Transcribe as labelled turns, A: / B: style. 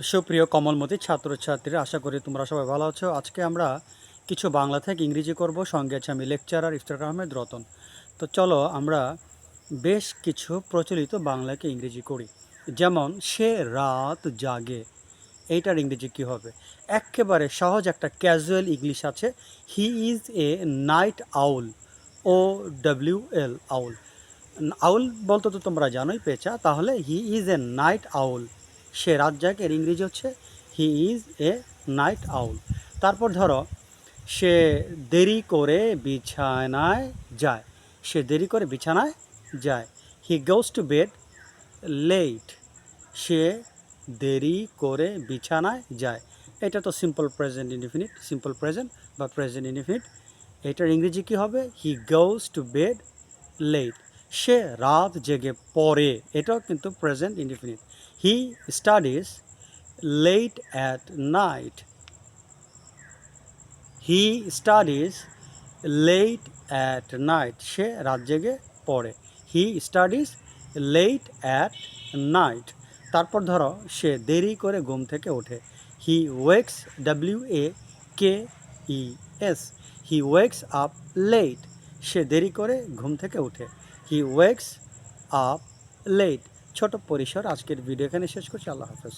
A: সুপ্রিয় কমলমতি ছাত্রছাত্রীরা, আশা করি তোমরা সবাই ভালো আছো। আজকে আমরা কিছু বাংলা থেকে ইংরেজি করব। সঙ্গে আছে আমি লেকচারার ইফতেখার আহমেদ রতন। তো চলো আমরা বেশ কিছু প্রচলিত বাংলাকে ইংরেজি করি। যেমন সে রাত জাগে, এইটার ইংরেজি কী হবে? একেবারে সহজ একটা ক্যাজুয়াল ইংলিশ আছে, he is a night owl. OWL, owl. Owl বলতে তো তোমরা জানোই, পেঁচা। তাহলে হি ইজ এ নাইট আউল, সে রাত জাগে, এর ইংরেজি হচ্ছে হি ইজ এ নাইট আউল। তারপর ধরো সে দেরি করে বিছানায় যায়, সে দেরি করে বিছানায় যায়। He goes to bed late, সে দেরি করে বিছানায় যায়। এটা তো simple present indefinite, simple present বা প্রেজেন্ট ইনডিফিনিট। এটার ইংরেজি কী হবে? He goes to bed late, সে রাত জেগে পড়ে, এটাও কিন্তু present indefinite. He studies late at night, he studies late at night, সে রাত জেগে পড়ে। He studies late at night. তারপর ধরো সে দেরি করে ঘুম থেকে ওঠে, he ওয়েক্স, WAKES, he ওয়েক্স up late, সে দেরি করে ঘুম থেকে ওঠে। He ওয়েক্স up late. ছোট পরিসর আজকের ভিডিও এখানে শেষ করছি। আল্লাহ হাফেজ।